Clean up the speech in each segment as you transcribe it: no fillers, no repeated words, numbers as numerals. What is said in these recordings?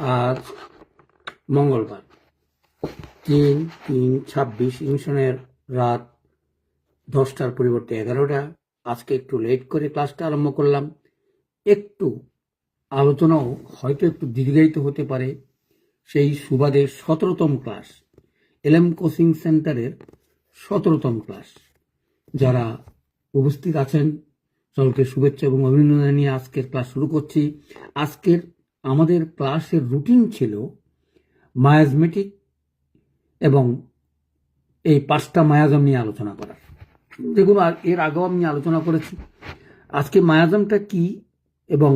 আজ মঙ্গলবার 3/3/26 ইংশনের রাত 10টার পরিবর্তে 11টা। আজকে একটু লেট করে ক্লাসটা আরম্ভ করলাম। একটু আলোচনাও হয়তো একটু দীর্ঘায়িত হতে পারে। সেই সুবাদে 17তম ক্লাস, এলএম কোচিং সেন্টারের 17তম ক্লাস। যারা উপস্থিত আছেন সকলকে শুভেচ্ছা এবং অভিনন্দন জানিয়ে আজকের ক্লাস শুরু করছি। আজকের আমাদের ক্লাসের রুটিন ছিল মায়াজমেটিক এবং এই 5টা মায়াজম নিয়ে আলোচনা করার, যেগুলো এর আগেও আমি আলোচনা করেছি। আজকে মায়াজমটা কি এবং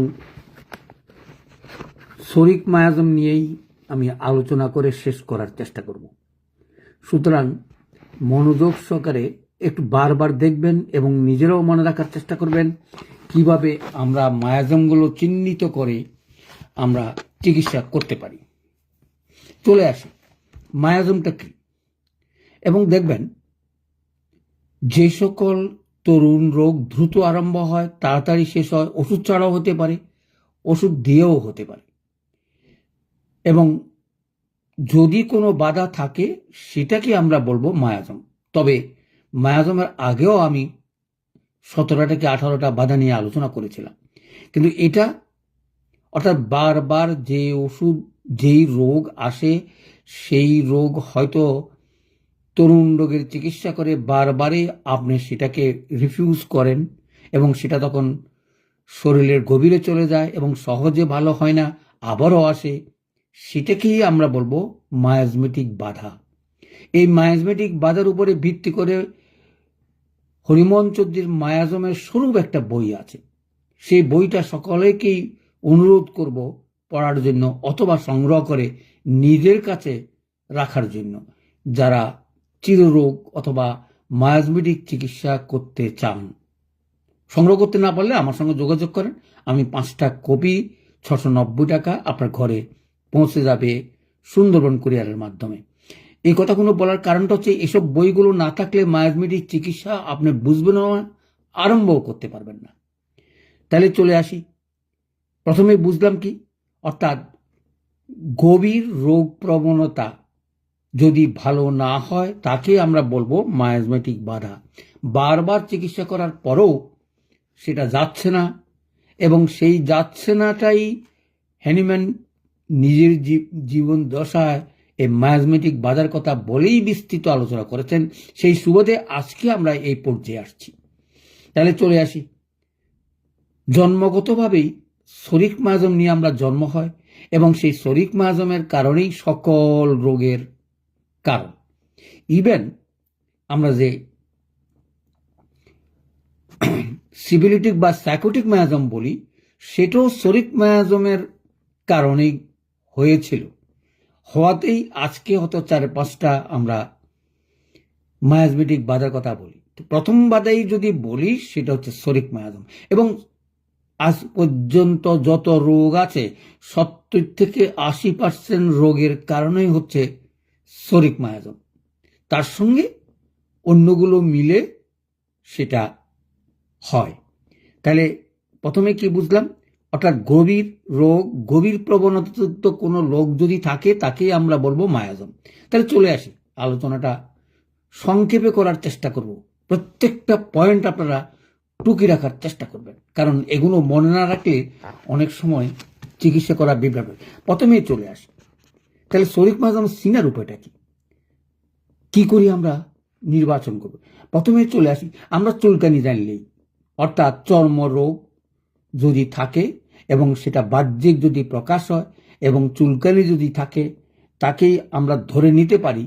শরিক মায়াজম নিয়েই আমি আলোচনা করে শেষ করার চেষ্টা করব। সুতরাং মনোযোগ সহকারে একটু বারবার দেখবেন এবং নিজেরাও মনে রাখার চেষ্টা করবেন কিভাবে আমরা মায়াজমগুলো চিহ্নিত করে আমরা চিকিৎসা করতে পারি। চলে আসি মায়াজমটা কি, এবং দেখবেন যে সকল তরুণ রোগ দ্রুত আরম্ভ হয়, তাড়াতাড়ি শেষ হয়, ওষুধ ছাড়াও হতে পারে, ওষুধ দিয়েও হতে পারে, এবং যদি কোনো বাধা থাকে সেটাকে আমরা বলবো মায়াজম। তবে মায়াজমের আগেও আমি 17টা থেকে 18টা বাধা নিয়ে আলোচনা করেছিলাম, কিন্তু এটা অর্থাৎ বারবার যে ওষুধ যেই রোগ আসে সেই রোগ হয়তো তরুণ রোগের চিকিৎসা করে বারবারই আপনি সেটাকে রিফিউজ করেন এবং সেটা তখন শরীরের গভীরে চলে যায় এবং সহজে ভালো হয় না, আবারও আসে, সেটাকেই আমরা বলবো মায়াজমেটিক বাধা। এই মায়াজমেটিক বাধার উপরে ভিত্তি করে হরিমোহন চৌধুরীর মায়াজমের স্বরূপ একটা বই আছে। সেই বইটা সকলেকেই অনুরোধ করব পড়ার জন্য অথবা সংগ্রহ করে নিজের কাছে রাখার জন্য, যারা চিররোগ অথবা মায়াজমেটিক চিকিৎসা করতে চান। সংগ্রহ করতে না পারলে আমার সঙ্গে যোগাযোগ করেন, আমি 5টা কপি 690 টাকা আপনার ঘরে পৌঁছে যাবে সুন্দরবন কুরিয়ারের মাধ্যমে। এই কথাগুলো বলার কারণটা হচ্ছে এসব বইগুলো না থাকলে মায়াজমেটিক চিকিৎসা আপনি বুঝবেন না, আরম্ভও করতে পারবেন না। তাহলে চলে আসি, প্রথমে বুঝলাম কি, অর্থাৎ গভীর রোগ প্রবণতা যদি ভালো না হয় তাকে আমরা বলবো মায়াজমেটিক বাধা। বারবার চিকিৎসা করার পরেও সেটা যাচ্ছে না, এবং সেই যাচ্ছে নাটাই হ্যানিম্যান নিজের জীবন দশায় এই মায়াজমেটিক বাধার কথা বলেই বিস্তৃত আলোচনা করেছেন। সেই সুবাদে আজকে আমরা এই পর্যায়ে আসছি। তাহলে চলে আসি, জন্মগতভাবেই শরিক মায়াজম নিয়ে আমরা জন্ম হয় এবং সেই শরিক মায়াজমের কারণেই সকল রোগের কারণ। ইভেন আমরা যে সিবিলিটিক বা সাইকোটিক মায়াজম বলি, সেটাও শরিক মায়াজমের কারণেই হয়েছিল, হওয়াতেই আজকে হয়তো 4-5টা আমরা মায়াজমেটিক বাধার কথা বলি। তো প্রথম বাধাই যদি বলি সেটা হচ্ছে শরিক মায়াজম, এবং আজ পর্যন্ত যত রোগ আছে 70 থেকে 80% রোগের কারণেই হচ্ছে শরিক মায়াজম। তার সঙ্গে অন্যগুলো মিলে সেটা হয়। তাহলে প্রথমে কি বুঝলাম, অর্থাৎ গভীর রোগ, গভীর প্রবণতাযুক্ত কোনো রোগ যদি থাকে তাকেই আমরা বলবো মায়াজম। তাহলে চলে আসি, আলোচনাটা সংক্ষেপে করার চেষ্টা করব, প্রত্যেকটা পয়েন্ট আপনারা টুকি রাখার চেষ্টা করবেন, কারণ এগুলো মনে না রাখলে অনেক সময় চিকিৎসা করা বিভ্রাট হয়। প্রথমেই চলে আসি, তাহলে শরিক মায়াজম চিনার উপায়টা কি করি আমরা নির্বাচন করব। প্রথমে চলে আসি, আমরা চুলকানি জানলেই, অর্থাৎ চর্মরোগ যদি থাকে এবং সেটা বাহ্যিক যদি প্রকাশ হয় এবং চুলকানি যদি থাকে, তাকেই আমরা ধরে নিতে পারি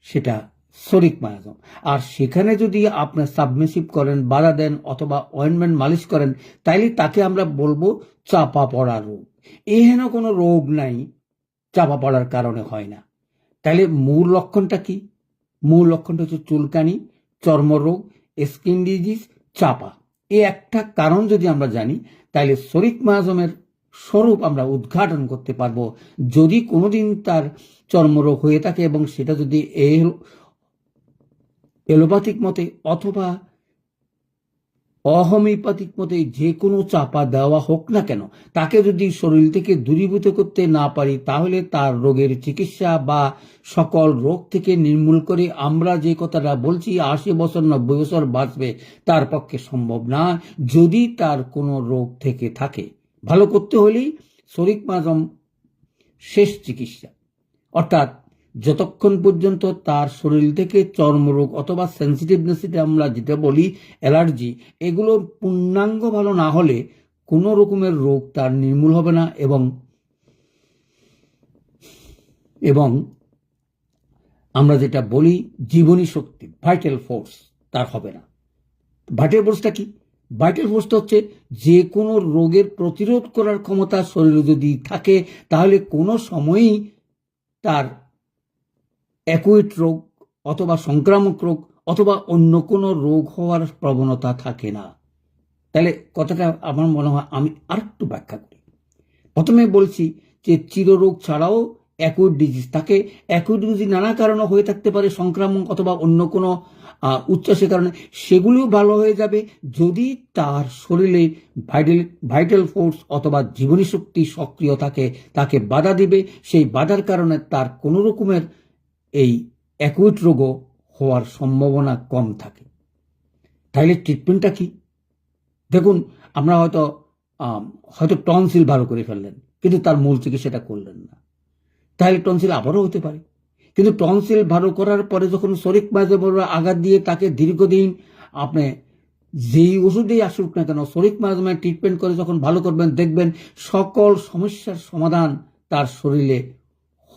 সেটা শরিক মায়াজম। আর সেখানে যদি আপনার সাবমিসিভ করেন, বাধা দেন অথবা অয়েন্টমেন্ট মালিশ করেন, তাইলে তাকে আমরা বলবো চাপা পড়া রোগ। এহেন কোনো রোগ নাই চাপা পড়ার কারণে হয় না। তাহলে মূল লক্ষণটা কি? মূল লক্ষণটা হচ্ছে চুলকানি, চর্মরোগ, স্কিন ডিজিজ, চাপা। এই একটা কারণ যদি আমরা জানি, তাহলে শরিক মায়াজমের স্বরূপ আমরা উদ্ঘাটন করতে পারবো। যদি কোনোদিন তার চর্মরোগ হয়ে থাকে এবং সেটা যদি এলোপ্যাথিক মতে অথবা অহোমিওপ্যাথিক মতে যে কোনো চাপা দেওয়া হোক না কেন, তাকে যদি শরীর থেকে দূরীভূত করতে না পারি, তাহলে তার রোগের চিকিৎসা বা সকল রোগ থেকে নির্মূল করে আমরা যে কথাটা বলছি 80 বছর 90 বছর বাঁচবে, তার পক্ষে সম্ভব না। যদি তার কোনো রোগ থেকে থাকে, ভালো করতে হলেই শরীর মাজম শেষ চিকিৎসা। অর্থাৎ যতক্ষণ পর্যন্ত তার শরীর থেকে চর্মরোগ অথবা সেন্সিটিভনেস, আমরা যেটা বলি অ্যালার্জি, এগুলো পূর্ণাঙ্গ ভালো না হলে কোনো রকমের রোগ তার নির্মূল হবে না, এবং আমরা যেটা বলি জীবনী শক্তি, ভাইটাল ফোর্স, তার হবে না। ভাইটাল ফোর্সটা কি? ভাইটাল ফোর্সটা হচ্ছে যে কোনো রোগের প্রতিরোধ করার ক্ষমতা শরীরে যদি থাকে, তাহলে কোনো সময়ই তার অ্যাকুইট রোগ অথবা সংক্রামক রোগ অথবা অন্য কোনো রোগ হওয়ার প্রবণতা থাকে না। তাহলে কথাটা আমার মনে হয় আমি আরেকটু ব্যাখ্যা করি। প্রথমে বলছি যে চিররোগ ছাড়াও অ্যাকুইট ডিজিজ থাকে। অ্যাকুইট ডিজিজ নানা কারণে হয়ে থাকতে পারে, সংক্রামক অথবা অন্য কোনো উচ্ছ্বাসের কারণে, সেগুলিও ভালো হয়ে যাবে যদি তার শরীরে ভাইটাল ফোর্স অথবা জীবনী শক্তি সক্রিয় থাকে, তাকে বাধা দিবে। সেই বাধার কারণে তার কোনো রকমের এই অ্যাকুইট রোগও হওয়ার সম্ভাবনা কম থাকে। তাহলে ট্রিটমেন্টটা কি? দেখুন, আমরা হয়তো টনসিল ভালো করে ফেললেন, কিন্তু তার মূল চিকিৎসাটা করলেন না, তাহলে টনসিল আবারও হতে পারে। কিন্তু টনসিল ভালো করার পরে যখন শরীর মাজমে আঘাত দিয়ে তাকে দীর্ঘদিন আপনি যেই ওষুধেই আসুক না কেন, শরীর মাজমে ট্রিটমেন্ট করে যখন ভালো করবেন, দেখবেন সকল সমস্যার সমাধান তার শরীরে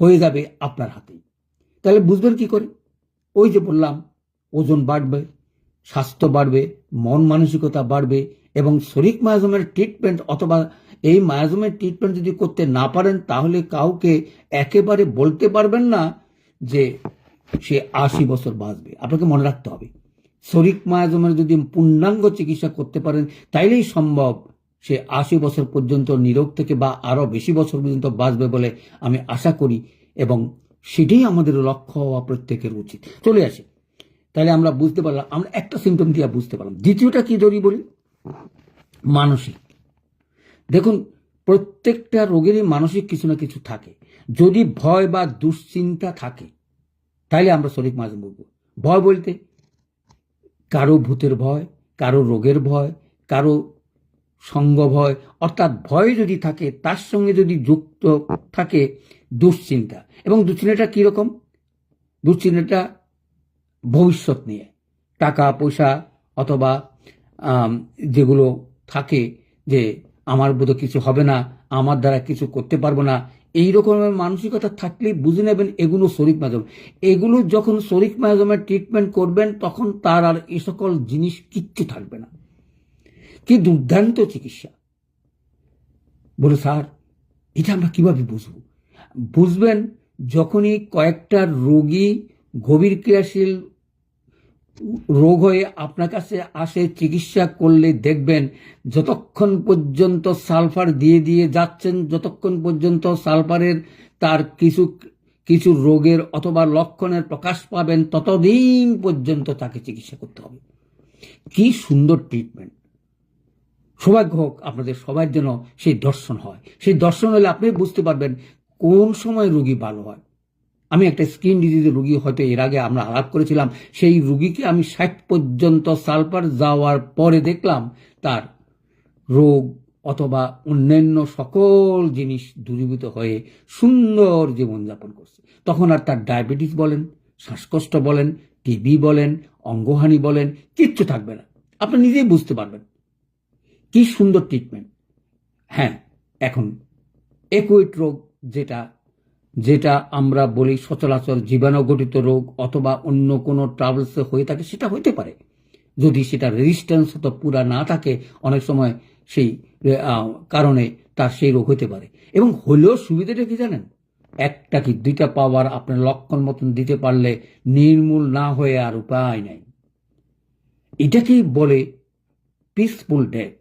হয়ে যাবে আপনার হাতেই। তাহলে বুঝবেন কি করে? ওই যে বললাম, ওজন বাড়বে, স্বাস্থ্য বাড়বে, মন মানসিকতা বাড়বে, এবং শরীর মায়াজমের ট্রিটমেন্ট অথবা এই মায়াজমের ট্রিটমেন্ট যদি করতে না পারেন, তাহলে কাউকে একেবারে বলতে পারবেন না যে সে 80 বছর বাঁচবে। আপনাকে মনে রাখতে হবে, শরীর মায়াজমের যদি পূর্ণাঙ্গ চিকিৎসা করতে পারেন, তাইলেই সম্ভব সে 80 বছর পর্যন্ত নিরোগ থেকে বা আরো বেশি বছর পর্যন্ত বাঁচবে বলে আমি আশা করি, এবং সেটাই আমাদের লক্ষ্য হওয়া প্রত্যেকের উচিত। চলে আসে, তাহলে আমরা বুঝতে পারলাম, আমরা একটা সিমটম দিয়ে বুঝতে পারলাম। দ্বিতীয়টা কি যদি বলি, মানসিক। দেখুন, প্রত্যেকটা রোগেরই মানসিক কিছু না কিছু থাকে। যদি ভয় বা দুশ্চিন্তা থাকে, তাহলে আমরা শরীর মাজম বলবো। ভয় বলতে কারো ভূতের ভয়, কারো রোগের ভয়, কারো সঙ্গ ভয়, অর্থাৎ ভয় যদি থাকে, তার সঙ্গে যদি যুক্ত থাকে দুশ্চিন্তা। এবং দুশ্চিন্তাটা কিরকম? দুশ্চিন্তাটা ভবিষ্যৎ নিয়ে, টাকা পয়সা অথবা যেগুলো থাকে যে আমার বোধহয় কিছু হবে না, আমার দ্বারা কিছু করতে পারবো না, এই রকমের মানসিকতা থাকলে বুঝে নেবেন এগুলো শরীর মাজম। এগুলো যখন শরীর মাজমের ট্রিটমেন্ট করবেন, তখন তার আর এই সকল জিনিস কিচ্ছু থাকবে না। কি দুর্দান্ত চিকিৎসা! বলে স্যার, এটা আমরা কিভাবে বুঝবো? বুঝবেন যখনই কয়েকটা রোগী গভীর ক্রিয়াশীল রোগ হয়ে আপনার কাছে আসে, চিকিৎসা করলে দেখবেন যতক্ষণ পর্যন্ত সালফার দিয়ে দিয়ে যাচ্ছেন, যতক্ষণ পর্যন্ত সালফারের তার কিছু কিছু রোগের অথবা লক্ষণের প্রকাশ পাবেন, ততদিন পর্যন্ত তাকে চিকিৎসা করতে হবে। কি সুন্দর ট্রিটমেন্ট! সৌভাগ্য হোক আপনাদের সবার যেন সেই দর্শন হয়। সেই দর্শন হলে আপনি বুঝতে পারবেন কোন সময় রোগী ভালো হয়। আমি একটা স্কিন ডিজিজের রুগী, হয়তো এর আগে আমরা আলাপ করেছিলাম, সেই রুগীকে আমি 60 পর্যন্ত সালফার যাওয়ার পরে দেখলাম তার রোগ অথবা অন্যান্য সকল জিনিস দূরীভূত হয়ে সুন্দর জীবনযাপন করছে। তখন আর তার ডায়াবেটিস বলেন, শ্বাসকষ্ট বলেন, টিবি বলেন, অঙ্গহানি বলেন, কিচ্ছু থাকবে না। আপনি নিজেই বুঝতে পারবেন কি সুন্দর ট্রিটমেন্ট। হ্যাঁ, এখন অ্যাকুইট রোগ, যেটা আমরা বলি সচরাচর জীবাণুঘটিত রোগ অথবা অন্য কোনো ট্রাভেলসে হয়ে থাকে, সেটা হইতে পারে। যদি সেটা রেজিস্ট্যান্স তো পুরা না থাকে, অনেক সময় সেই কারণে তার সেই রোগ হইতে পারে। এবং হলেও সুবিধাটা কি জানেন? একটা কি দুইটা পাওয়ার আপনার লক্ষণ মতন দিতে পারলে নির্মূল না হয়ে আর উপায় নাই। এটাকেই বলে পিসফুল ডেথ।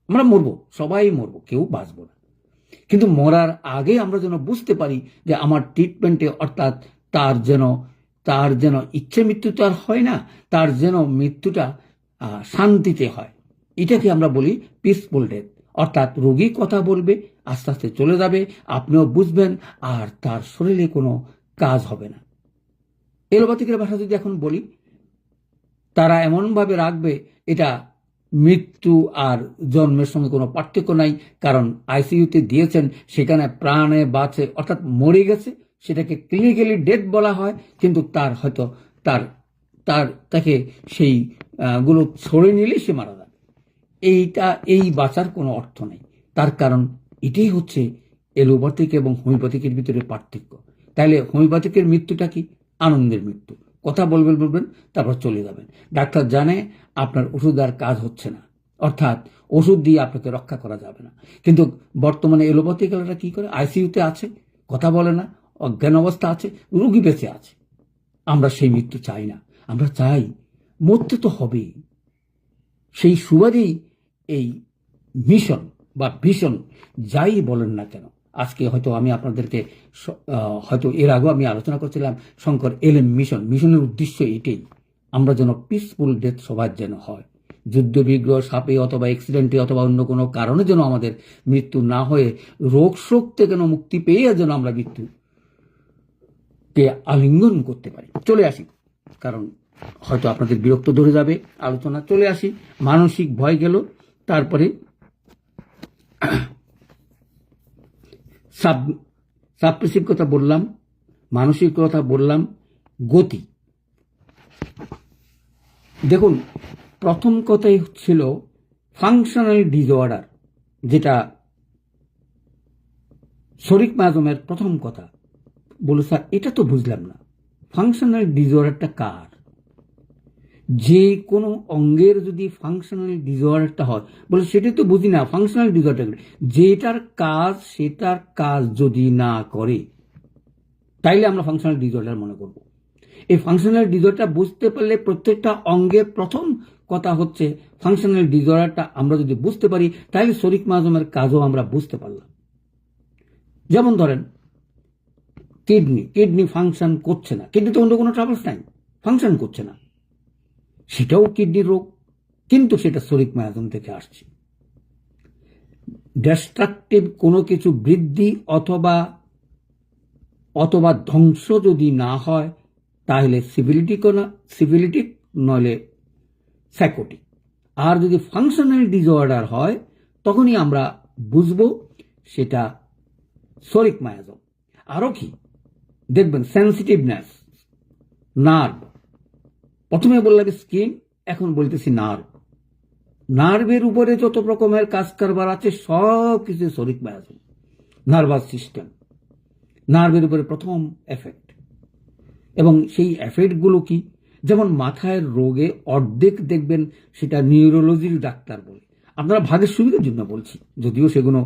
আমরা মরবো, সবাই মরবো, কেউ বাঁচবো না, কিন্তু মরার আগে আমরা যেন বুঝতে পারি যে আমার ট্রিটমেন্টে, অর্থাৎ তার যেন ইচ্ছে মৃত্যু তো আর হয় না, তার যেন মৃত্যুটা শান্তিতে হয়। এটাকে আমরা বলি পিসফুল ডেথ। অর্থাৎ রোগী কথা বলবে, আস্তে আস্তে চলে যাবে, আপনিও বুঝবেন, আর তার শরীরে কোনো কাজ হবে না। এলোপ্যাথিকের ভাষা যদি এখন বলি, তারা এমনভাবে রাখবে এটা মৃত্যু আর জন্মের সঙ্গে কোনো পার্থক্য নাই, কারণ আইসিইউতে দিয়েছেন, সেখানে প্রাণে বাঁচে, অর্থাৎ মরে গেছে, সেটাকে ক্লিনিক্যালি ডেথ বলা হয়, কিন্তু তার হয়তো তার তার তাকে সেই গুলো ছড়ে নিলে সে মারা যাবে। এই বাঁচার কোনো অর্থ নেই। তার কারণ এটাই হচ্ছে এলোপ্যাথিক এবং হোমিওপ্যাথিকের ভিতরে পার্থক্য। তাহলে হোমিওপ্যাথিকের মৃত্যুটা কি? আনন্দের মৃত্যু। কথা বলবেন, তারপর চলে যাবেন। ডাক্তার জানে আপনার ওষুধ আর কাজ হচ্ছে না, অর্থাৎ ওষুধ দিয়ে আপনাকে রক্ষা করা যাবে না। কিন্তু বর্তমানে এলোপ্যাথিকরা কি করে? আইসিইউতে আছে, কথা বলে না, অজ্ঞান অবস্থা আছে, রোগী বেঁচে আছে। আমরা সেই মৃত্যু চাই না। আমরা চাই মরতে তো হবেই। সেই সুবাদেই এই মিশন বা ভীষণ যাই বলেন না কেন, আজকে হয়তো আমি আপনাদেরকে হয়তো এর আগেও আমি আলোচনা করছিলাম শঙ্কর এলএম মিশনের উদ্দেশ্য এটাই, আমরা যেন পিসফুল ডেথ সবার যেন হয়। যুদ্ধ বিগ্রহ, সাপে অথবা অ্যাক্সিডেন্টে অথবা অন্য কোনো কারণে যেন আমাদের মৃত্যু না হয়ে রোগ শোক থেকে যেন মুক্তি পেয়ে যেন আমরা মৃত্যুকে আলিঙ্গন করতে পারি। চলে আসি, কারণ হয়তো আপনাদের বিরক্ত ধরে যাবে আলোচনা। চলে আসি, মানসিক ভয় গেল, তারপরে সাবপ্রেসিভ কথা বললাম, মানসিক কথা বললাম, গতি। দেখুন, প্রথম কথাই ছিল ফাংশনাল ডিসঅর্ডার, যেটা শরিক মাজমের প্রথম কথা। বলে স্যার এটা তো বুঝলাম না, ফাংশনাল ডিসঅর্ডারটা কার? যে কোনো অঙ্গের যদি ফাংশনাল ডিসঅর্ডারটা হয়, বলে সেটা তো বুঝি না। ফাংশনাল ডিসঅর্ডার যেটার কাজ, সেটার কাজ যদি না করে, তাইলে আমরা ফাংশনাল ডিসঅর্ডার মনে করব। এই ফাংশনাল ডিসঅর্ডারটা বুঝতে পারলে, প্রত্যেকটা অঙ্গের প্রথম কথা হচ্ছে ফাংশনাল ডিসঅর্ডারটা আমরা যদি বুঝতে পারি, তাহলে শরিক মাজমের কাজও আমরা বুঝতে পারলাম। যেমন ধরেন কিডনি ফাংশন করছে না, কিডনিতে অন্য কোনো ট্রাবলস নাই, ফাংশন করছে না, সেটাও কিডনির রোগ, কিন্তু সেটা শরিক মায়াজম থেকে আসছে। ডিস্ট্রাকটিভ কোনো কিছু বৃদ্ধি অথবা ধ্বংস যদি না হয়, তাহলে সিভিলিটিক নইলে সাইকোটিক। আর যদি ফাংশনাল ডিসঅর্ডার হয়, তখনই আমরা বুঝবো সেটা শরিক মায়াজম। আরো কি দেখবেন? Sensitiveness, nerve. প্রথমে বললাম স্কিন, এখন বলতেছি নার্ভ। নার্ভের উপরে যত রকমের কাজ কারবার আছে সব কিছু শরিক মায়াজম। নার্ভাস সিস্টেম, নার্ভের উপরে প্রথম এফেক্ট। এবং সেই এফেক্টগুলো কি? যেমন মাথায় রোগে অর্ধেক দেখবেন সেটা নিউরোলজির ডাক্তার বলে। আপনারা ভাগের সুবিধার জন্য বলছি, যদিও সেগুলো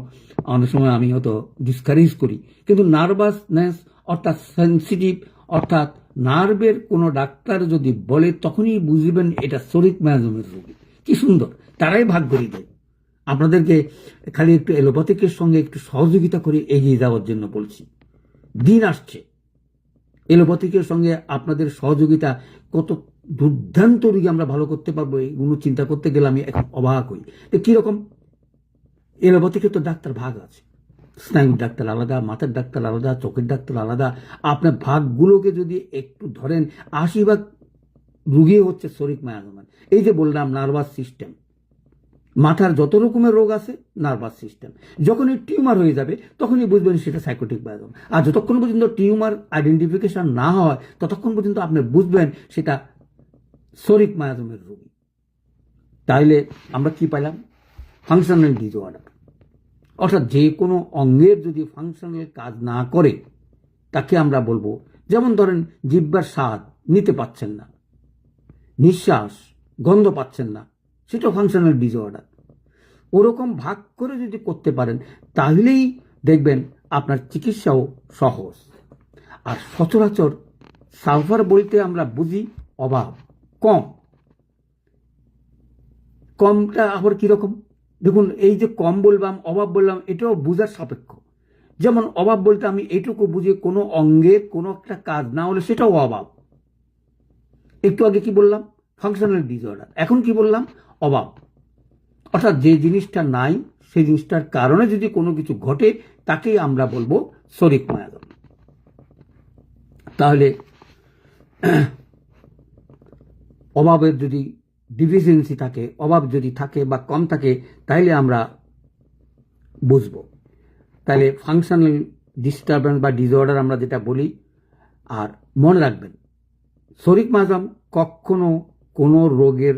অনেক সময় আমি হয়তো ডিসকারেজ করি, কিন্তু নার্ভাসনেস অর্থাৎ সেন্সিটিভ, অর্থাৎ নার্ভের কোনো ডাক্তার যদি বলে, তখনই বুঝবেন এটা শরিক মায়াজমের রোগী। কি সুন্দর, তারাই ভাগ করে দেয়। আপনাদেরকে খালি একটু এলোপ্যাথিকের সঙ্গে একটু সহযোগিতা করে এগিয়ে যাওয়ার জন্য বলছি। দিন আসছে এলোপ্যাথিকের সঙ্গে আপনাদের সহযোগিতা কত দুর্দান্ত রোগী আমরা ভালো করতে পারবো, এগুলো চিন্তা করতে গেলে আমি এখন অবাক হই। তো কিরকম? এলোপ্যাথিকের তো ডাক্তার ভাগ আছে, স্নায়ুর ডাক্তার আলাদা, মাথার ডাক্তার আলাদা, চোখের ডাক্তার আলাদা। আপনার ভাগগুলোকে যদি একটু ধরেন, 80% রুগী হচ্ছে শরিক মায়াজমের। এই যে বললাম নার্ভাস সিস্টেম, মাথার যত রকমের রোগ আছে নার্ভাস সিস্টেম। যখনই টিউমার হয়ে যাবে তখনই বুঝবেন সেটা সাইকোটিক মায়াজম। আর যতক্ষণ পর্যন্ত টিউমার আইডেন্টিফিকেশন না হয়, ততক্ষণ পর্যন্ত আপনি বুঝবেন সেটা শরিক মায়াজমের রোগী। তাইলে আমরা কি পাইলাম? ফাংশনাল ডিসঅর্ডার, অর্থাৎ যে কোনো অঙ্গের যদি ফাংশনাল কাজ না করে, তাকে আমরা বলবো। যেমন ধরেন জিহ্বার স্বাদ নিতে পাচ্ছেন না, নিঃশ্বাস গন্ধ পাচ্ছেন না, সেটা ফাংশনাল ডিসঅর্ডার। ওরকম ভাগ করে যদি করতে পারেন, তাহলেই দেখবেন আপনার চিকিৎসাও সহজ। আর সচরাচর সালফার বলতে আমরা বুঝি অভাব, কমটা আবার কিরকম? দেখুন, এই যে কম বললাম, অভাব বললাম, এটাও বুঝার সাপেক্ষ। যেমন অভাব বলতে আমি এইটুকু বুঝি, কোনো অঙ্গের কোনো একটা কাজ না হলে সেটাও অভাব। একটু আগে কি বললাম? Functional disorder. এখন কি বললাম? অভাব। অর্থাৎ যে জিনিসটা নাই সেই জিনিসটার কারণে যদি কোনো কিছু ঘটে তাকেই আমরা বলবো শরিক মায়াজম। তাহলে অভাবের যদি ডিফিসিয়েন্সি থাকে, অভাব যদি থাকে বা কম থাকে, তাইলে আমরা বুঝবো। তাহলে ফাংশনাল ডিস্টারবেন্স বা ডিসঅর্ডার আমরা যেটা বলি। আর মনে রাখবেন, শরিক মায়াজম কখনো কোনো রোগের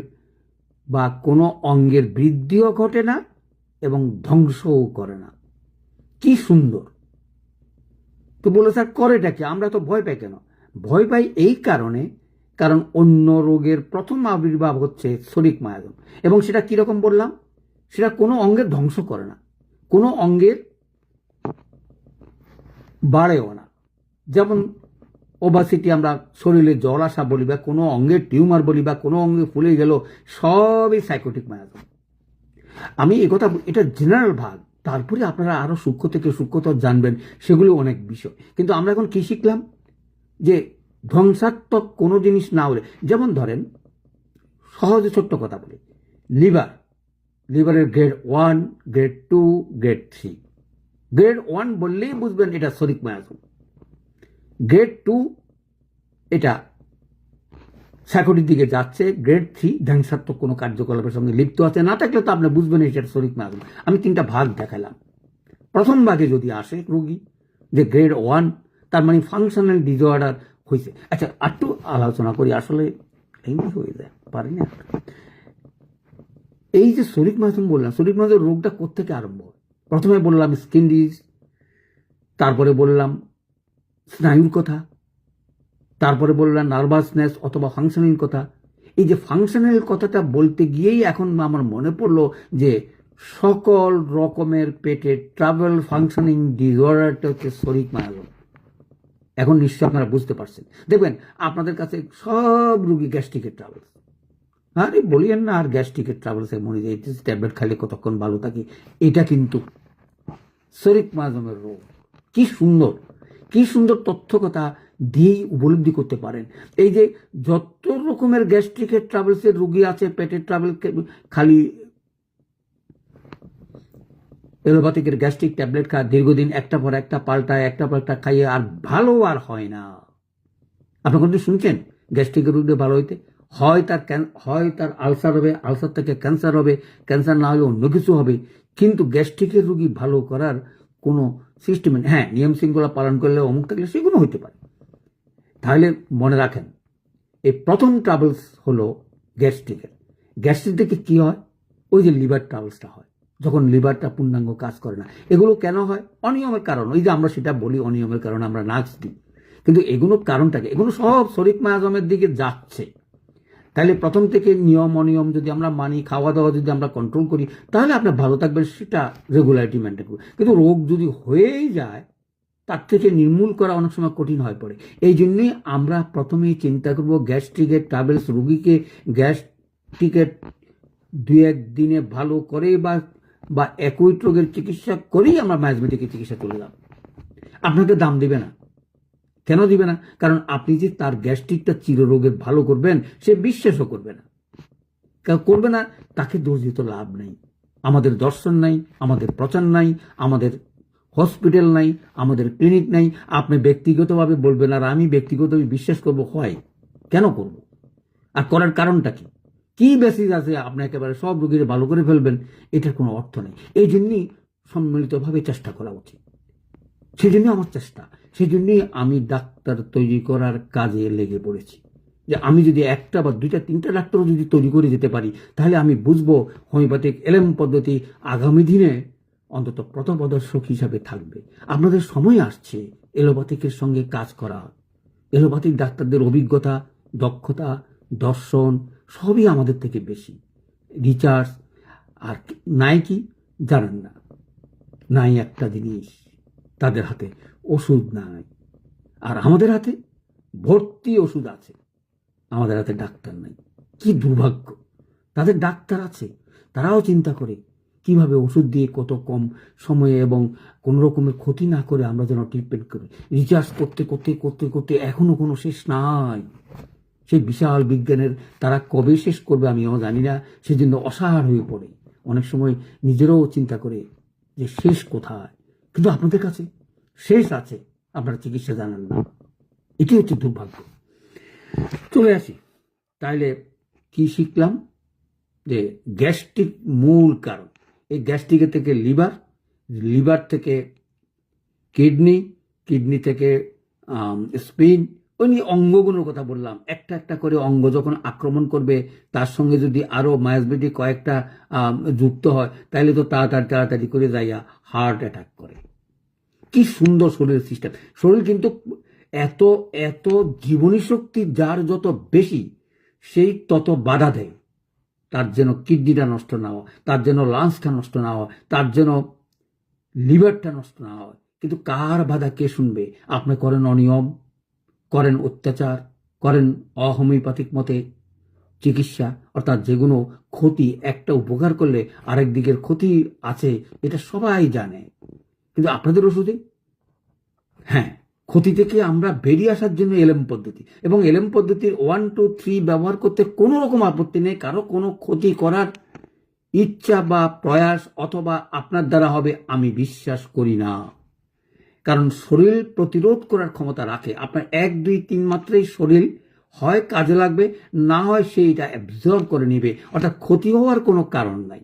বা কোনো অঙ্গের বৃদ্ধিও ঘটে না এবং ধ্বংসও করে না। কি সুন্দর! তো বলে স্যার করেটা কি? আমরা তো ভয় পাই কেন? ভয় পাই এই কারণে, কারণ অন্য রোগের প্রথম আবির্ভাব হচ্ছে শরিক মায়াজম। এবং সেটা কিরকম বললাম, সেটা কোনো অঙ্গের ধ্বংস করে না, কোনো অঙ্গের বাড়েও না। যেমন ওবাসিটি আমরা শরীরে জল আসা বলি, বা কোনো অঙ্গের টিউমার বলি, বা কোনো অঙ্গে ফুলে গেল, সবই সাইকোটিক মায়াজম। আমি এটা জেনারেল ভাগ। তারপরে আপনারা আরো সূক্ষ্ম থেকে সূক্ষ্মতর জানবেন, সেগুলো অনেক বিষয়। কিন্তু আমরা এখন কি শিখলাম, যে ধ্বংসাত্মক কোনো জিনিস না হলে, যেমন ধরেন সহজে ছোট্ট কথা বলি, লিভারের গ্রেড 1, গ্রেড 2, গ্রেড 3। গ্রেড 1 বললেই বুঝবেন এটা শরিক মায়াজম। গ্রেড 2 এটা সাইকোটিক দিকে যাচ্ছে, গ্রেড 3 ধ্বংসাত্মক কোনো কার্যকলাপের সঙ্গে লিপ্ত আছে। না থাকলে তো আপনি বুঝবেন এটা শরিক মায়াজম। আমি 3টা ভাগ দেখালাম। প্রথম ভাগে যদি আসে রোগী যে গ্রেড 1, তার মানে ফাংশনাল ডিসঅর্ডার হয়েছে। আচ্ছা, একটু আলোচনা করি, আসলে এমনি হয়ে যায় পারি না। এই যে শরিক মায়াজম বললাম, শরিক মায়াজম রোগটা কোত্থেকে আরম্ভ হয়? প্রথমে বললাম স্কিন ডিজিজ, তারপরে বললাম স্নায়ুর কথা, তারপরে বললাম নার্ভাসনেস অথবা ফাংশনাল কথা। এই যে ফাংশনাল কথাটা বলতে গিয়েই এখন আমার মনে পড়লো যে সকল রকমের পেটের ট্রাভেল ফাংশনিং ডিসঅর্ডারটা হচ্ছে শরিক মায়াজম। এখন নিশ্চয় আপনারা বুঝতে পারছেন। দেখবেন আপনাদের কাছে সব রুগী গ্যাস্ট্রিকের ট্রাভেলস, আরে বলিয়েন না, আর গ্যাস্ট্রিকের ট্রাভেলসে মনে যায় ট্যাবলেট খাইলে কতক্ষণ ভালো থাকি। এটা কিন্তু শরিক মায়াজমের রোগ। কি সুন্দর, কি সুন্দর তথ্য কথা দিয়েই উপলব্ধি করতে পারেন। এই যে যত রকমের গ্যাস্ট্রিকের ট্রাভেলসের রুগী আছে, পেটের ট্রাভেল, খালি এলোপ্যাথিকের গ্যাস্ট্রিক ট্যাবলেট খায় দীর্ঘদিন, একটা পর একটা পাল্টায়, একটা পর একটা খাইয়ে আর ভালো আর হয় না। আপনি কিন্তু শুনছেন গ্যাস্ট্রিকের রোগীদের ভালো হইতে? হয় তার আলসার হবে, আলসার থেকে ক্যান্সার হবে, ক্যান্সার না হলে অন্য কিছু হবে, কিন্তু গ্যাস্ট্রিকের রোগী ভালো করার কোনো সিস্টেম নেই। হ্যাঁ, নিয়ম শৃঙ্খলা পালন করলে, অমুক থাকলে সেগুলো হইতে পারে। তাহলে মনে রাখেন, এই প্রথম ট্রাভেলস হলো গ্যাস্ট্রিকের। গ্যাস্ট্রিক থেকে কি হয়? ওই যে লিভার ট্রাভেলসটা হয়, যখন লিভারটা পূর্ণাঙ্গ কাজ করে না। এগুলো কেন হয়? অনিয়মের কারণ। ওই যে আমরা সেটা বলি, অনিয়মের কারণে আমরা নাচ দিই, কিন্তু এগুলোর কারণটাকে, এগুলো সব শরিক মায়াজমের দিকে যাচ্ছে। তাহলে প্রথম থেকে নিয়ম অনিয়ম যদি আমরা মানি, খাওয়া দাওয়া যদি আমরা কন্ট্রোল করি, তাহলে আপনি ভালো থাকবেন, সেটা রেগুলারিটি মেনটেন করবে। কিন্তু রোগ যদি হয়েই যায়, তার থেকে নির্মূল করা অনেক সময় কঠিন হয়ে পড়ে। এই জন্যই আমরা প্রথমেই চিন্তা করব গ্যাস্ট্রিকের ট্রাভেলস রুগীকে গ্যাস্ট্রিকের 2-1 দিনে ভালো করে বা একই রোগের চিকিৎসা করেই আমরা ম্যাজমেটিকের চিকিৎসা চলে যাব। আপনাকে দাম দিবে না। কেন দিবে না? কারণ আপনি যে তার গ্যাস্ট্রিকটা চিররোগের ভালো করবেন, সে বিশ্বাসও করবে না। করবে না, তাকে দোষ দিতে লাভ নেই। আমাদের দর্শন নাই, আমাদের প্রচার নাই, আমাদের হসপিটাল নাই, আমাদের ক্লিনিক নাই। আপনি ব্যক্তিগতভাবে বলবেন, আর আমি ব্যক্তিগতভাবে বিশ্বাস করব, হয় কেন করব? আর করার কারণটা কি? কি বেসিস আছে আপনি একেবারে সব রোগীর ভালো করে ফেলবেন? এটার কোনো অর্থ নেই। এই জন্যই সম্মিলিতভাবে চেষ্টা করা উচিত। সেই জন্য আমার চেষ্টা, সেই জন্যই আমি ডাক্তার তৈরি করার কাজে লেগে পড়েছি। যে আমি যদি 1টা বা 2টা 3টা ডাক্তারও যদি তৈরি করে যেতে পারি, তাহলে আমি বুঝবো হোমিওপ্যাথিক এলএম পদ্ধতি আগামী দিনে অন্তত পথপ্রদর্শক হিসাবে থাকবে। আপনাদের সময় আসছে এলোপ্যাথিকের সঙ্গে কাজ করা। এলোপ্যাথিক ডাক্তারদের অভিজ্ঞতা, দক্ষতা, দর্শন সবই আমাদের থেকে বেশি। রিচার্জ আর নাই কি জানেন না, নাই একটা জিনিস, তাদের হাতে ওষুধ নাই। আর আমাদের হাতে ভর্তি ওষুধ আছে, আমাদের হাতে ডাক্তার নাই। কি দুর্ভাগ্য! তাদের ডাক্তার আছে, তারাও চিন্তা করে কিভাবে ওষুধ দিয়ে কত কম সময়ে এবং কোনো রকমের ক্ষতি না করে আমরা যেন ট্রিটমেন্ট করি। রিচার্জ করতে করতে করতে করতে এখনো কোনো শেষ নাই। সেই বিশাল বিজ্ঞানের তারা কবে শেষ করবে আমিও জানি না। সেজন্য অসাড় হয়ে পড়ে, অনেক সময় নিজেরাও চিন্তা করে যে শেষ কোথায়, কিন্তু আপনাদের কাছে শেষ আছে, আপনারা চিকিৎসা জানেন না। এটি হচ্ছে দুর্ভাগ্য। চলে আসি, তাইলে কি শিখলাম? যে গ্যাস্ট্রিক মূল কারণ, এই গ্যাস্ট্রিকের থেকে লিভার, লিভার থেকে কিডনি, কিডনি থেকে স্পিন, ওই নিয়ে অঙ্গগুলোর কথা বললাম। একটা একটা করে অঙ্গ যখন আক্রমণ করবে, তার সঙ্গে যদি আরো মায়াসবেটি কয়েকটা যুক্ত হয়, তাহলে তো তাড়াতাড়ি করে যাইয়া হার্ট অ্যাটাক করে। কি সুন্দর শরীরের সিস্টেম! শরীর কিন্তু এত এত জীবনী শক্তি যার যত বেশি, সেই তত বাধা দেয়। তার যেন কিডনিটা নষ্ট না হয়, তার যেন লাংসটা নষ্ট না হয়, তার যেন লিভারটা নষ্ট না হয়। কিন্তু কার বাধা কে শুনবে? আপনি করেন অনিয়ম, করেন অত্যাচার, করেন অহোমিওপ্যাথিক মতে চিকিৎসা, অর্থাৎ যেগুলো ক্ষতি, একটা উপকার করলে আরেক দিকের ক্ষতি আছে, এটা সবাই জানে। কিন্তু আপনাদের ওষুধে, হ্যাঁ, ক্ষতি থেকে আমরা বেরিয়ে আসার জন্য এলএম পদ্ধতি, এবং এলএম পদ্ধতির 1, 2, 3 ব্যবহার করতে কোনো রকম আপত্তি নেই। কারো কোনো ক্ষতি করার ইচ্ছা বা প্রয়াস অথবা আপনার দ্বারা হবে আমি বিশ্বাস করি না। কারণ শরীর প্রতিরোধ করার ক্ষমতা রাখে। আপনার 1, 2, 3 মাত্রেই শরীর হয় কাজে লাগবে, না হয় সেইটা অ্যাবজর্ব করে নিবে, অর্থাৎ ক্ষতি হওয়ার কোনো কারণ নাই।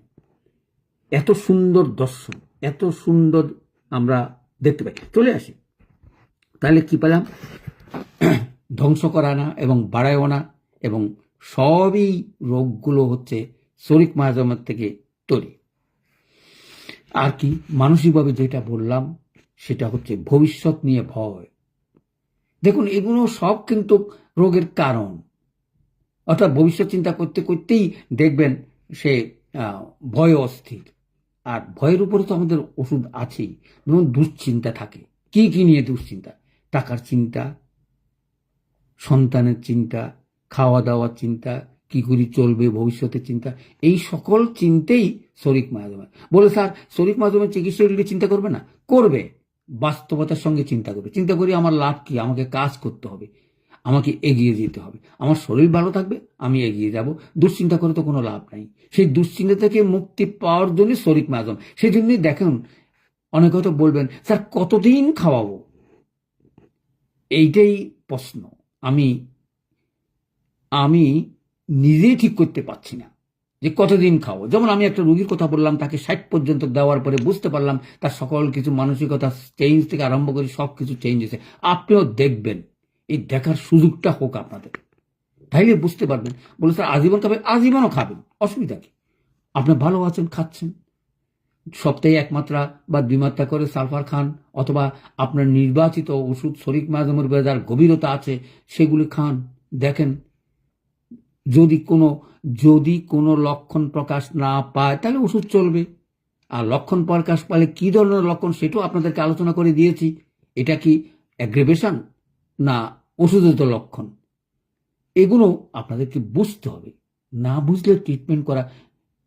এত সুন্দর দর্শন, এত সুন্দর আমরা দেখতে পাই। চলে আসি, তাহলে কি পেলাম? ধ্বংস করা না এবং বাড়ায়ও না, এবং সবই রোগগুলো হচ্ছে শরিক মায়াজমের থেকে তৈরি। আর কি মানসিকভাবে যেটা বললাম, সেটা হচ্ছে ভবিষ্যৎ নিয়ে ভয়। দেখুন, এগুলো সব কিন্তু রোগের কারণ। অর্থাৎ ভবিষ্যৎ চিন্তা করতে করতেই দেখবেন সে ভয় অস্থির। আর ভয়ের উপরে তো আমাদের ওষুধ আছেই। যেমন দুশ্চিন্তা থাকে, কি কি নিয়ে দুশ্চিন্তা? টাকার চিন্তা, সন্তানের চিন্তা, খাওয়া দাওয়ার চিন্তা, কি করে চলবে ভবিষ্যতের চিন্তা, এই সকল চিন্তেই শরিক মায়াজমা। বলে স্যার, শরিক মায়াজমের চিকিৎসা এগুলি চিন্তা করবে না? করবে, বাস্তবতার সঙ্গে চিন্তা করবে। চিন্তা করি আমার লাভ কি? আমাকে কাজ করতে হবে, আমাকে এগিয়ে যেতে হবে, আমার শরীর ভালো থাকবে, আমি এগিয়ে যাব। দুশ্চিন্তা করে তো কোনো লাভ নাই। সেই দুশ্চিন্তা থেকে মুক্তি পাওয়ার জন্য শরিক মায়াজম। সেই জন্যই দেখুন, অনেক হয়তো বলবেন স্যার কতদিন খাওয়াবো? এইটাই প্রশ্ন। আমি আমি নিজেই ঠিক করতে পারছি না যে কতদিন খাবো। যেমন আমি একটা রোগীর কথা বললাম, তাকে 60 পর্যন্ত দেওয়ার পরে বুঝতে পারলাম তার সকল কিছু মানসিকতা চেঞ্জ থেকে আরম্ভ করে সব কিছু চেঞ্জ হয়েছে। আপনিও দেখবেন, এই দেখার সুযোগটা হোক আপনাদের, তাইলে বুঝতে পারবেন। বলে স্যার আজীবন খাবেন? আজীবনও খাবেন, অসুবিধা কি? আপনি ভালো আছেন, খাচ্ছেন, সপ্তাহে 1 মাত্রা বা 2 মাত্রা করে সালফার খান, অথবা আপনার নির্বাচিত ওষুধ শরিক মায়াজমের যার গভীরতা আছে সেগুলি খান। দেখেন, যদি কোনো লক্ষণ প্রকাশ না পায় তাহলে ওষুধ চলবে। আর লক্ষণ প্রকাশ পালে কি ধরনের লক্ষণ সেটাও আপনাদেরকে আলোচনা করে দিয়েছি। এটা কি অ্যাগ্রেভেশন না ওষুধের লক্ষণ, এগুলো আপনাদেরকে বুঝতে হবে। না বুঝলে ট্রিটমেন্ট করা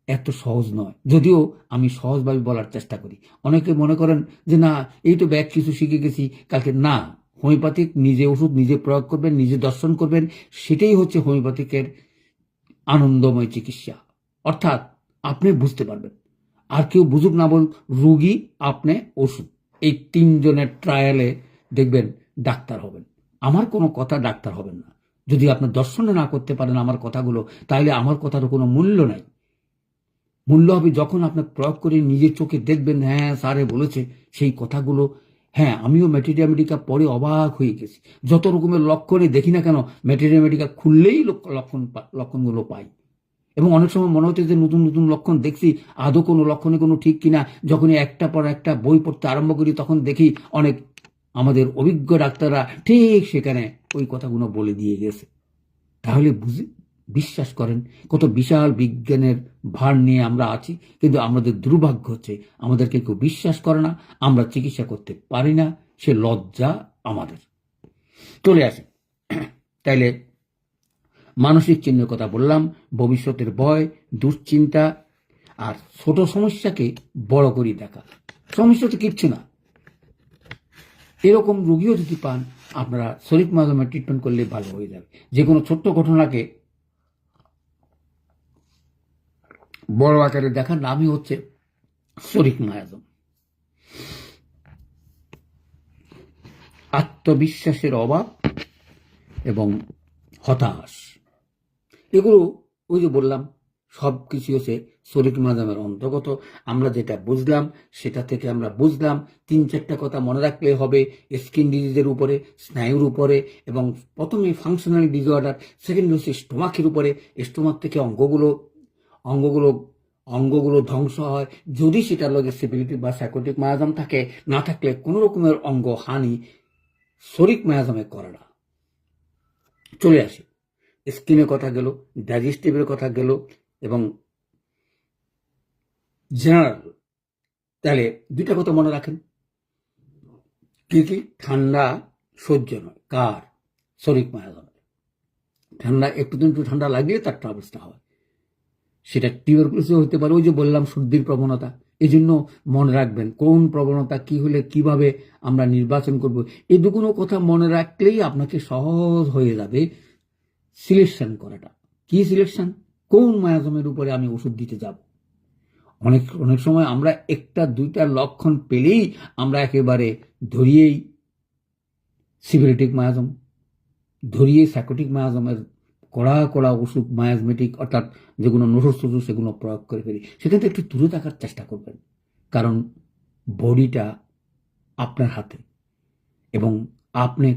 এত সহজ নয়, যদিও আমি সহজভাবে বলার চেষ্টা করি। অনেকে মনে করেন যে না, এই তো ব্যাগ কিছু শিখে গেছি কালকে। না, হোমিওপ্যাথিক নিজে ওষুধ নিজে প্রয়োগ করবেন, নিজে দর্শন করবেন, সেটাই হচ্ছে হোমিওপ্যাথিকের আনন্দময় চিকিৎসা। অর্থাৎ আপনি বুঝতে পারবেন, আর কেউ বুঝুক না বলুক, রুগী, আপনি, ওষুধ, এই 3 জনের ট্রায়ালে দেখবেন ডাক্তার হবেন। আমার কোনো কথা ডাক্তার হবেন না। যদি আপনি দর্শনে না করতে পারেন আমার কথাগুলো, তাহলে আমার কথার কোনো মূল্য নাই। মূল্য হবে যখন আপনি প্রয়োগ করে নিজের চোখে দেখবেন, হ্যাঁ স্যারে বলেছে সেই কথাগুলো। হ্যাঁ, আমিও ম্যাটেরিয়া মেডিকা পরে অবাক হয়ে গেছি। যত রকমের লক্ষণে দেখি না কেন, ম্যাটেরিয়া মেডিকা খুললেই লক্ষণগুলো পাই। এবং অনেক সময় মনে হচ্ছে যে নতুন নতুন লক্ষণ দেখছি, আদৌ কোনো লক্ষণে কোনো ঠিক কিনা। যখনই একটা পর একটা বই পড়তে আরম্ভ করি, তখন দেখি অনেক আমাদের অভিজ্ঞ ডাক্তাররা ঠিক সেখানে ওই কথাগুলো বলে দিয়ে গেছে। তাহলে বিশ্বাস করেন কত বিশাল বিজ্ঞানের ভার নিয়ে আমরা আছি, কিন্তু আমাদের দুর্ভাগ্য হচ্ছে আমাদেরকে কেউ বিশ্বাস করে না, আমরা চিকিৎসা করতে পারি না, সে লজ্জা আমাদের। চলে আসে, তাইলে মানসিক চিহ্নের কথা বললাম, ভবিষ্যতের ভয়, দুশ্চিন্তা, আর ছোট সমস্যাকে বড় করে দেখা। সমস্যা তো কিচ্ছু না, এরকম রোগীও যদি পান, আপনারা শরিক মায়াজমের ট্রিটমেন্ট করলে ভালো হয়ে যাবে। যে কোনো ছোট্ট ঘটনাকে বড় আকারে দেখার নামই হচ্ছে শরিক মায়াজম। আত্মবিশ্বাসের অভাব এবং হতাশ, এগুলো ওই যে বললাম সব কিছু হচ্ছে শরিক মায়াজমের অন্তর্গত। আমরা যেটা বুঝলাম সেটা থেকে আমরা বুঝলাম 3-4টা কথা মনে রাখলে হবে। স্কিন ডিজিজের উপরে, স্নায়ুর উপরে, এবং প্রথমে ফাংশনাল ডিসঅর্ডার, সেকেন্ড হচ্ছে স্টোমাকের উপরে। স্টোমাক থেকে অঙ্গগুলো অঙ্গগুলো ধ্বংস হয় যদি সেটার লগে সিফিলিটিস বা সাইকোটিক মায়াজম থাকে। না থাকলে কোনো রকমের অঙ্গ হানি শরিক মায়াজমে করে না। চলে আসি, স্কিনের কথা গেল, ডাইজেস্টিভের কথা গেল, এবং জেনারেল। তাহলে 2টা কথা মনে রাখেন, কি কি? ঠান্ডা সহ্য নয় কার? শরিক মায়াজমের। ঠান্ডা একটু ঠান্ডা লাগলে তার ট্রাভেলসটা হয়, সেটা টিউবারকুলোসিস হতে পারে। ওই যে বললাম সর্দির প্রবণতা। এই জন্য মনে রাখবেন কোন প্রবণতা কি হলে কিভাবে আমরা নির্বাচন করব। এই দুগুলো কথা মনে রাখলেই আপনাকে সহজ হয়ে যাবে সিলেকশন করাটা। কি সিলেকশন? কোন মায়াজমের উপরে আমি ওষুধ দিতে যাব। অনেক সময় আমরা 1-2টা লক্ষণ পেলেই আমরা একেবারে ধরিয়েই সিফিলিটিক মায়াজম, ধরিয়ে সাইকোটিক মায়াজমের কড়া ওষুধ, মায়াজমেটিক অর্থাৎ যেগুলো নসুস সেগুলো প্রয়োগ করে ফেলি। সেক্ষেত্রে একটু দূরে থাকার চেষ্টা করবেন, কারণ বডিটা আপনার হাতে, এবং আপনি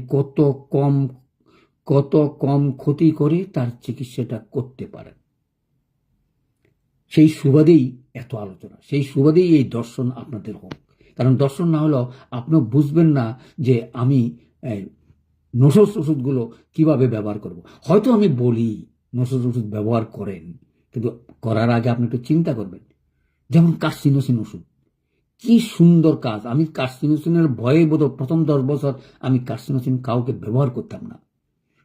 কত কম ক্ষতি করে তার চিকিৎসাটা করতে পারেন। সেই সুবাদেই এত আলোচনা, সেই সুবাদেই এই দর্শন আপনাদের হোক। কারণ দর্শন না হলেও আপনিও বুঝবেন না যে আমি নসুস ওষুধগুলো কিভাবে ব্যবহার করব। হয়তো আমি বলি নসুস ওষুধ ব্যবহার করেন, কিন্তু করার আগে আপনি একটু চিন্তা করবেন। যেমন কার্সিনোসিন ওষুধ, কি সুন্দর কাজ। আমি কার্সিনোসিনের ভয়ে বোধহয় প্রথম 10 বছর আমি কার্সিনোসিন কাউকে ব্যবহার করতাম না,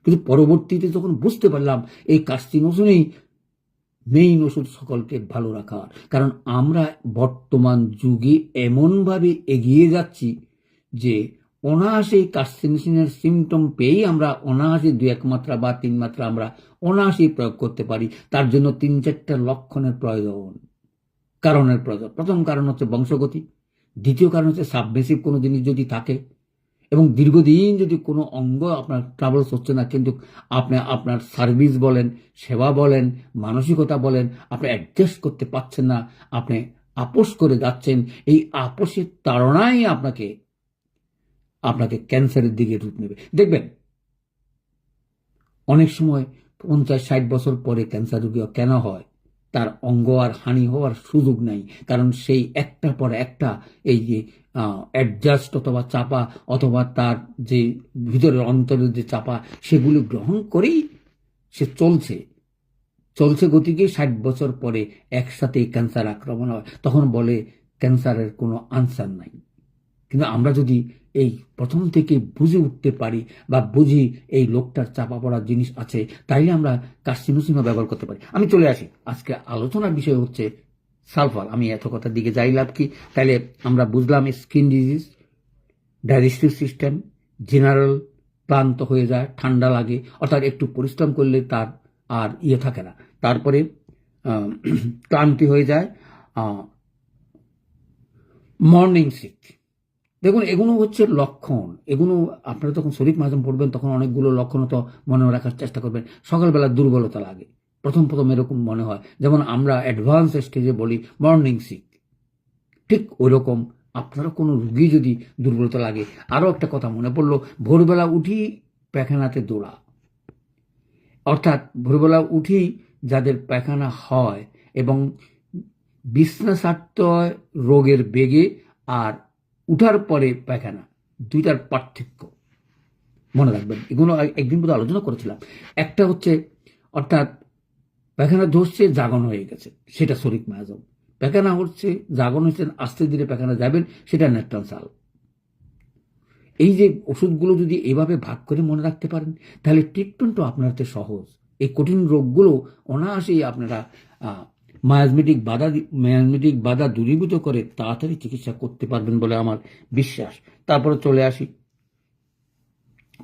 কিন্তু পরবর্তীতে যখন বুঝতে পারলাম এই কার্সিনোসিনেই মেইন ওষুধ সকলকে ভালো রাখার। কারণ আমরা বর্তমান যুগে এমনভাবে এগিয়ে যাচ্ছি যে অনায়াসে কার্সিনোসিনের সিমটম পেয়েই আমরা অনায়াসে 2-1 মাত্রা বা 3 মাত্রা আমরা অনায়াসেই প্রয়োগ করতে পারি। তার জন্য 3-4টা লক্ষণের প্রয়োজন, কারণের প্রয়োজন। প্রথম কারণ হচ্ছে বংশগতি, দ্বিতীয় কারণ হচ্ছে সাবমেসিভ কোনো জিনিস যদি থাকে, এবং দীর্ঘদিন যদি কোনো অঙ্গ আপনার ট্রাভেলস হচ্ছে না, কিন্তু আপনি আপনার সার্ভিস বলেন, সেবা বলেন, মানসিকতা বলেন, আপনি অ্যাডজাস্ট করতে পারছেন না, আপনি আপোষ করে যাচ্ছেন, এই আপোষের তাড়নাই আপনাকে ক্যান্সারের দিকে রূপ নেবে। দেখবেন অনেক সময় 50-60 বছর পরে ক্যান্সার রোগী কেন হয়? তার অঙ্গ আর হানি হওয়ার সুযোগ নাই, কারণ সেই একটার পর একটা এই যে অ্যাডজাস্ট অথবা চাপা, অথবা তার যে ভিতরের অন্তরের যে চাপা, সেগুলো গ্রহণ করেই সে চলছে গতিকে 60 বছর পরে একসাথে ক্যান্সার আক্রমণ হয়। তখন বলে ক্যান্সারের কোনো আনসার নাই। কিন্তু আমরা যদি এই প্রথম থেকে বুঝে উঠতে পারি বা বুঝি এই লোকটার চাপা পড়ার জিনিস আছে, তাইলে আমরা কার্সিনোসিনও ব্যবহার করতে পারি। আমি চলে আসি, আজকে আলোচনার বিষয় হচ্ছে সালফার। আমি এত কথার দিকে যাই লাভ কি? তাইলে আমরা বুঝলাম skin disease, digestive system, general ক্লান্ত হয়ে যায়, ঠান্ডা লাগে, অর্থাৎ একটু পরিশ্রম করলে তার আর থাকে না, তারপরে ক্লান্তি হয়ে যায়, মর্নিং সিক। দেখুন এগুলো হচ্ছে লক্ষণ। এগুলো আপনারা যখন শরিক মায়াজম পড়বেন তখন অনেকগুলো লক্ষণ তো মনে রাখার চেষ্টা করবেন। সকালবেলা দুর্বলতা লাগে, প্রথম এরকম মনে হয়, যেমন আমরা অ্যাডভান্স স্টেজে বলি মর্নিং সিক, ঠিক ওই রকম আপনারও কোনো রুগী যদি দুর্বলতা লাগে। আরও একটা কথা মনে পড়লো, ভোরবেলা উঠি পায়খানাতে দৌড়া, অর্থাৎ ভোরবেলা উঠি যাদের পায়খানা হয় এবং বিছনা ছাড়তে হয় রোগের বেগে, আর উঠার পরে পায়খানা, 2টার পার্থক্য মনে রাখবেন। এগুলো একদিন বোধহয় আলোচনা করেছিলাম। একটা হচ্ছে অর্থাৎ পায়খানা ধরছে জাগন হয়ে গেছে, সেটা শরিক মায়াজম। পায়খানা হচ্ছে জাগন হচ্ছে, আস্তে ধীরে পায়খানা যাবেন, সেটা নেট্রানসাল। এই যে ওষুধগুলো যদি এভাবে ভাগ করে মনে রাখতে পারেন, তাহলে ট্রিটমেন্টও আপনার হাতে সহজ। এই কঠিন রোগগুলো অনায়াসেই আপনারা মায়াজমেটিক বাধা দূরীভূত করে তাড়াতাড়ি চিকিৎসা করতে পারবেন বলে আমার বিশ্বাস। তারপরে চলে আসি,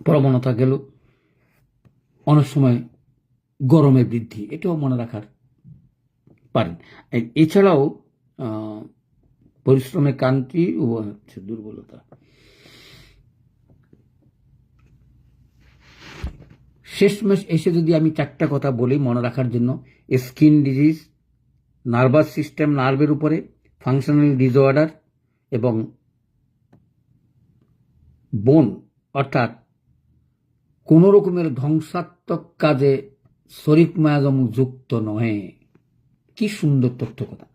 প্রবণতা গেল, অনেক সময় গরমে বৃদ্ধি, এটাও মনে রাখার পারেন। এছাড়াও পরিশ্রমের ক্লান্তি ও হচ্ছে দুর্বলতা। শেষমেশ এসে যদি আমি 4টা কথা বলি মনে রাখার জন্য: স্কিন ডিজিজ, নার্ভাস সিস্টেম, নার্ভের উপরে, ফাংশনাল ডিসঅর্ডার এবং বোন অর্থাৎ কোন রকমের ধ্বংসাত্মক কাজে শরিক মায়াজম যুক্ত নয়। কি সুন্দর তথ্য কথা!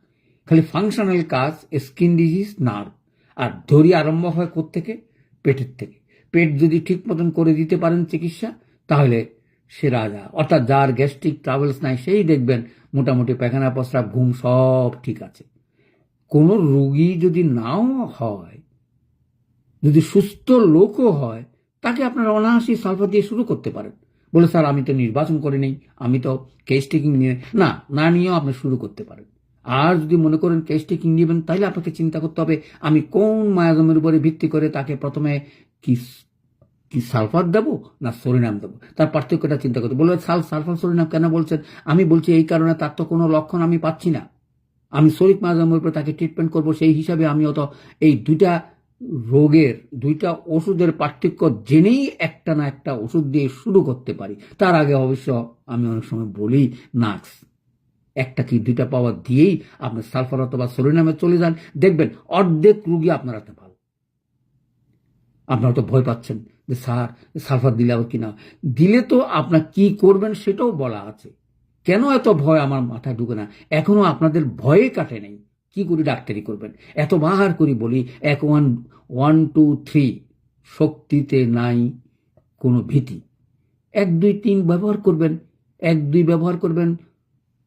খালি ফাংশনাল কাজ, স্কিন ডিজিজ, নার্ভ। আর ধরি আরম্ভ হয় কোত্থেকে? পেটের থেকে। পেট যদি ঠিক মতন করে দিতে পারেন চিকিৎসা, তাহলে সে রাজা। অর্থাৎ যার গ্যাস্ট্রিক ট্রাভেলস নাই সেই দেখবেন মোটামুটি পায়খানা, প্রস্রাব, ঘুম সব ঠিক আছে। কোনো রোগী যদি নাও হয়, যদি সুস্থ লোকও হয়, তাকে আপনারা অনায়াসই সালফার দিয়ে শুরু করতে পারেন। বলে স্যার আমি তো নির্বাচন করে নেই, আমি তো কেস টেকিং নিয়ে না নিয়েও আপনি শুরু করতে পারেন। আর যদি মনে করেন কেস টেকিং নেবেন, তাহলে আপনাকে চিন্তা করতে হবে আমি কোন মায়াজমের উপরে ভিত্তি করে তাকে প্রথমে কি সালফার দেবো না সরিনাম দেবো, তার পার্থক্যটা চিন্তা করতে। বলবে সালফার সরিনাম কেন বলছেন? আমি বলছি এই কারণে তার তো কোনো লক্ষণ আমি পাচ্ছি না, আমি শরিক মায়াজমের উপরে তাকে ট্রিটমেন্ট করবো, সেই হিসাবে আমি অত এই দুইটা রোগের দুইটা ওষুধের পার্থক্য জেনেই একটা না একটা ওষুধ দিয়ে শুরু করতে পারি। তার আগে অবশ্য আমি অনেক সময় বলি নার্স একটা কি দুইটা পাওয়ার দিয়েই আপনি সালফার অথবা সরিনামে চলে যান, দেখবেন অর্ধেক রুগী আপনার হাতে ভালো। আপনারা তো ভয় পাচ্ছেন যে স্যার সালফার দিলে আবার কিনা, দিলে তো আপনার কি করবেন সেটাও বলা আছে। কেন এত ভয় আমার মাথায় ঢুকে না, এখনো আপনাদের ভয়ে কাটে নেই। কি করে ডাক্তারি করবেন? এতবার করে বলি 1 1 2 3, শক্তিতে নাই কোনো ভীতি। 1 2 3 ব্যবহার করবেন, 1 2 ব্যবহার করবেন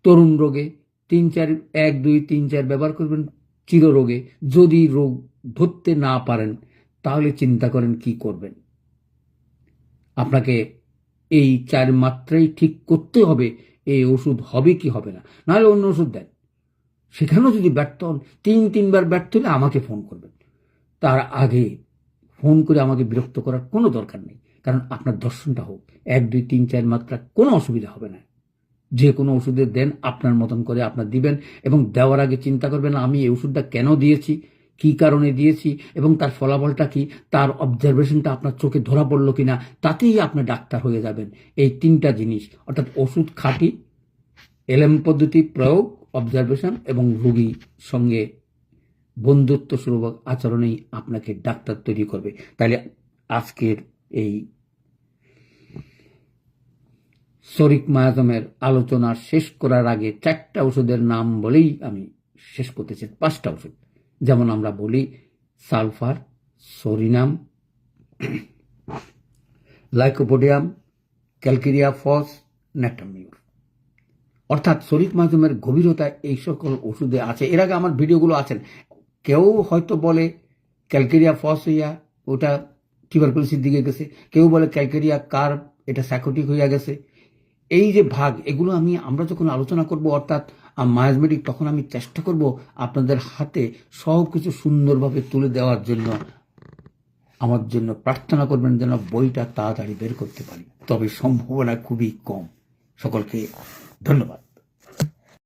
তরুণ রোগে, 3 4 1 2 3 4 ব্যবহার করবেন চির রোগে। যদি রোগ ধরতে না পারেন তাহলে চিন্তা করেন কি করবেন। আপনাকে এই 4 মাত্রাই ঠিক করতে হবে, এই ওষুধ হবে কি হবে না, নাহলে অন্য ওষুধ দেন। সেখানেও যদি ব্যর্থ হন, 3 বার ব্যর্থ হলে আমাকে ফোন করবেন। তার আগে ফোন করে আমাকে বিরক্ত করার কোনো দরকার নেই, কারণ আপনার দর্শনটা হোক। 1 2 3 4 মাত্রা কোনো অসুবিধা হবে না। যে কোনো ওষুধের দেন আপনার মতন করে আপনার দিবেন, এবং দেওয়ার আগে চিন্তা করবেন আমি এই ওষুধটা কেন দিয়েছি, কি কারণে দিয়েছি, এবং তার ফলাফলটা কি, তার অবজারভেশনটা আপনার চোখে ধরা পড়লো কিনা, তাতেই আপনি ডাক্তার হয়ে যাবেন। এই 3টা জিনিস, অর্থাৎ ওষুধ খাঁটি, এলএম পদ্ধতি প্রয়োগ, অবজারভেশন এবং রোগীর সঙ্গে বন্ধুত্ব সুলভ আচরণেই আপনাকে ডাক্তার তৈরি করবে। তাহলে আজকের এই শরিক মায়াজমের আলোচনা শেষ করার আগে 4টা ওষুধের নাম বলেই আমি শেষ করতে চাই। 5টা ওষুধ, যেমন আমরা বলি sulphur, psorinum, lycopodium, calcarea phos, natrum mur. অর্থাৎ শরিক মায়াজমের গভীরতা এই সকল ওষুধে আছে। এর আগে আমার ভিডিওগুলো আছেন, কেউ হয়তো বলে ক্যালকেরিয়া ফস হইয়া ওটা টিউবারকুলোসিসের দিকে গেছে, কেউ বলে ক্যালকেরিয়া কার্ভ এটা স্যাকোটিক হইয়া গেছে। এই যে ভাগ, এগুলো আমরা যখন আলোচনা করব অর্থাৎ মায়াজমেটিক, তখন আমি চেষ্টা করব আপনাদের হাতে সব কিছু সুন্দরভাবে তুলে দেওয়ার জন্য। আমার জন্য প্রার্থনা করবেন যেন বইটা তাড়াতাড়ি বের করতে পারি, তবে সম্ভাবনা খুবই কম। সকলকে ধন্যবাদ।